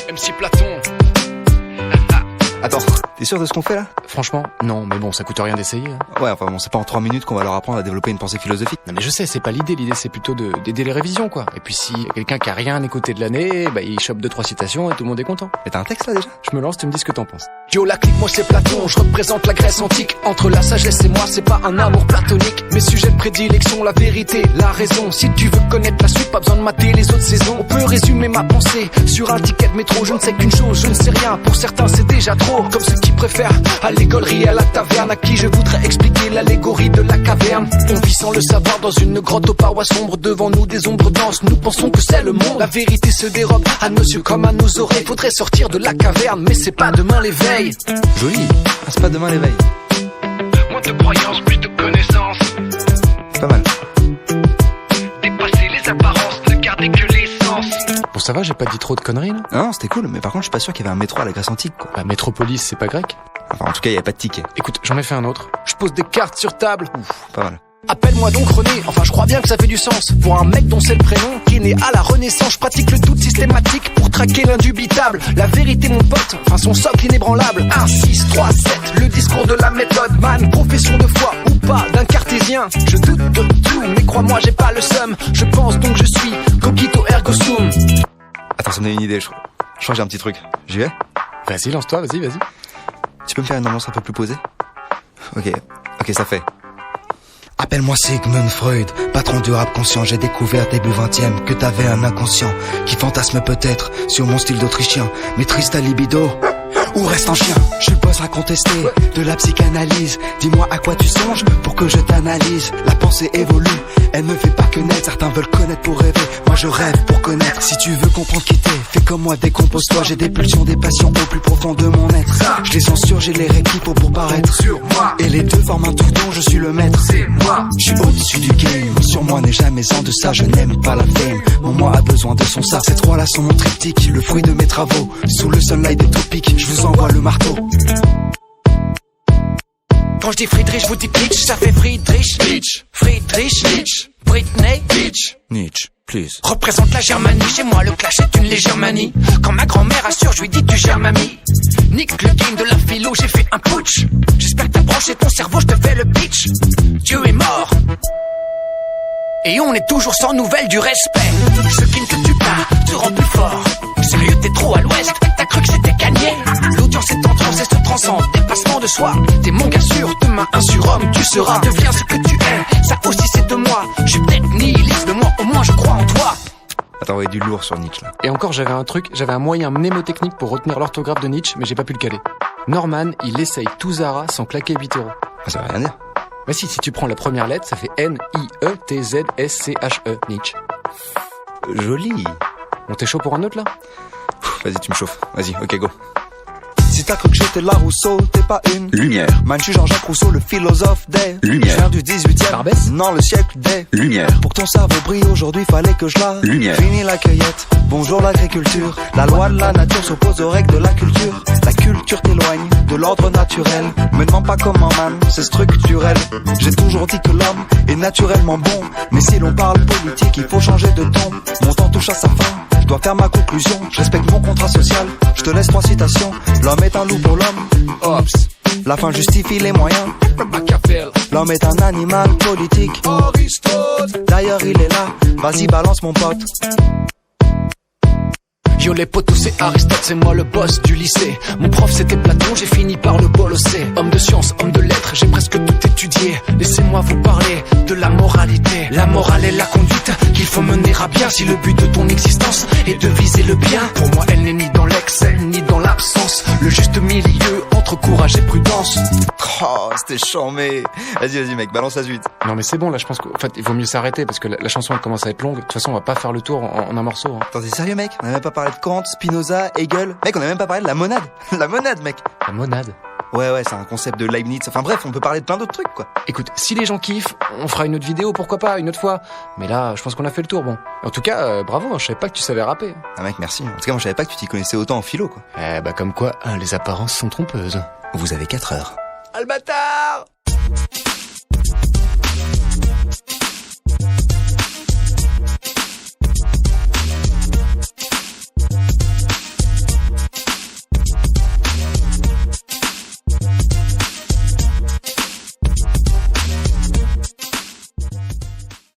MC Platon. Attends, t'es sûr de ce qu'on fait là? Franchement, non, mais bon, ça coûte rien d'essayer. Hein. Ouais, enfin bon, c'est pas en 3 minutes qu'on va leur apprendre à développer une pensée philosophique. Non mais je sais, c'est pas l'idée c'est plutôt d'aider les révisions quoi. Et puis si y a quelqu'un qui a rien écouté de l'année, bah il chope 2-3 citations et tout le monde est content. Mais t'as un texte là déjà? Je me lance, tu me dis ce que t'en penses. Yo la clique, moi c'est Platon, je représente la Grèce antique. Entre la sagesse et moi, c'est pas un amour platonique. Mes sujets de prédilection, la vérité, la raison. Si tu veux connaître la suite, pas besoin de mater les autres saisons. On peut résumer ma pensée sur un ticket de métro. Je ne sais qu'une chose, je ne sais rien. Pour certains c'est déjà trop. Comme ceux qui préfèrent à l'égolerie, à la taverne. À qui je voudrais expliquer l'allégorie de la caverne. On vit sans le savoir dans une grotte aux parois sombres. Devant nous des ombres denses, nous pensons que c'est le monde. La vérité se dérobe à nos yeux comme à nos oreilles. Faudrait sortir de la caverne, mais c'est pas demain l'éveil. Joli. Ah, c'est pas demain l'éveil. Moins de croyances, plus de connaissances. Pas mal. Dépasser les apparences, ne garder que l'essence. Bon ça va, j'ai pas dit trop de conneries là. Non, c'était cool, mais par contre je suis pas sûr qu'il y avait un métro à la Grèce antique quoi. Bah Métropolis c'est pas grec. Enfin en tout cas il y a pas de ticket. Écoute, j'en ai fait un autre. Je pose des cartes sur table. Ouf, pas mal. Appelle-moi donc René, enfin je crois bien que ça fait du sens. Pour un mec dont c'est le prénom, qui est né à la Renaissance. Je pratique le doute systématique pour traquer l'indubitable. La vérité mon pote, enfin son socle inébranlable. 1, 6, 3, 7, le discours de la méthode man. Profession de foi ou pas d'un cartésien. Je doute de tout, mais crois-moi j'ai pas le seum. Je pense donc je suis cogito ergo sum. Attends, ça me donne une idée, je crois que j'ai un petit truc. J'y vais? Vas-y, lance-toi, vas-y. Tu peux me faire une ambiance un peu plus posée? Ok, ça fait. Appelle-moi Sigmund Freud, patron du rap conscient. J'ai découvert début 20e que t'avais un inconscient qui fantasme peut-être sur mon style d'Autrichien. Maîtrise ta libido ou reste en chien. Je suis le boss à contester de la psychanalyse. Dis-moi à quoi tu songes pour que je t'analyse. La pensée évolue, elle ne fait pas que naître. Certains veulent connaître pour rêver, moi je rêve pour connaître. Si tu veux comprendre qui t'es, fais comme moi, décompose-toi. J'ai des pulsions, des passions au plus profond de mon être. Je les censure, j'ai les règles qu'il faut pour paraître. Et les deux forment un tout dont je suis le maître. C'est moi. Je suis au-dessus du game, sur moi n'est jamais en deçà. Je n'aime pas la fame, mon moi a besoin de son ça. Ces trois-là sont mon triptyque, le fruit de mes travaux. Sous le sunlight des topics, je vous envoie le marteau. Quand je dis Friedrich, je vous dis Pitch, ça fait Friedrich, Nietzsche, Britney, Nietzsche, please. Représente la Germanie, chez moi le clash est une légère manie. Quand ma grand-mère assure, je lui dis tu gères mamie. Nique le game de la philo, j'ai fait un putsch. J'espère que t'as branché ton cerveau, je te fais le pitch. Dieu est mort et on est toujours sans nouvelles du respect. Ce qui ne te tue pas te rend plus fort. Sérieux, t'es trop à l'ouest, t'as cru que c'était gagné. L'audience est en transe et se transcende, dépassement de soi. T'es mon gars sûr, demain un surhomme tu seras. Deviens ce que tu es, ça aussi c'est de moi. Je suis peut-être nihiliste, mais moi au moins je crois en toi. Attends, ouais, du lourd sur Nietzsche là. Et encore j'avais un moyen mnémotechnique pour retenir l'orthographe de Nietzsche, mais j'ai pas pu le caler. Norman, il essaye tout Zara sans claquer 8 €. Ah, ça veut rien dire. Mais si tu prends la première lettre, ça fait N-I-E-T-Z-S-C-H-E, Nietzsche. Joli. On t'es chaud pour un autre là? Vas-y, tu me chauffes. Vas-y, ok, go. Si t'as cru que j'étais la Rousseau, t'es pas une lumière. Man, je suis Jean-Jacques Rousseau, le philosophe des lumières. Je viens du 18e, Barbès? Non, le siècle des lumières. Pour que ton cerveau brille aujourd'hui, fallait que je la lumière. Fini la cueillette, bonjour l'agriculture. La loi de la nature s'oppose aux règles de la culture. La culture t'éloigne de l'ordre naturel. Me demande pas comment, man, c'est structurel. J'ai toujours dit que l'homme est naturellement bon. Mais si l'on parle politique, il faut changer de ton. Mon temps touche à sa fin, je dois faire ma conclusion. Je respecte mon contrat social, je te laisse 3 citations. L'homme est un loup pour l'homme. Ops. La fin justifie les moyens. L'homme est un animal politique. Aristote. D'ailleurs il est là, vas-y balance mon pote. Yo les potos c'est Aristote, c'est moi le boss du lycée. Mon prof c'était Platon, j'ai fini par le bolosser. Homme de science, homme de lettres, j'ai presque tout étudié. Laissez-moi vous parler de la moralité. La morale est la conduite qu'il faut mener à bien. Si le but de ton existence est de viser le bien, pour moi elle n'est ni dans l'excès ni dans l'absence. Le juste milieu entre courage et prudence. Oh, c'était chambé. Vas-y mec, balance la suite. Non mais c'est bon là, je pense qu'en fait il vaut mieux s'arrêter parce que la chanson elle commence à être longue. De toute façon on va pas faire le tour en un morceau. Attends, t'es sérieux mec? On a même pas parlé de Kant, Spinoza, Hegel. Mec, on a même pas parlé de la monade. La monade mec. La monade. Ouais, c'est un concept de Leibniz. Enfin bref, on peut parler de plein d'autres trucs quoi. Écoute, si les gens kiffent, on fera une autre vidéo, pourquoi pas, une autre fois. Mais là, je pense qu'on a fait le tour, bon. En tout cas, bravo, je savais pas que tu savais rapper. Ah mec, merci. En tout cas, moi je savais pas que tu t'y connaissais autant en philo quoi. Bah comme quoi, les apparences sont trompeuses. Vous avez 4 heures. Ah le bâtard!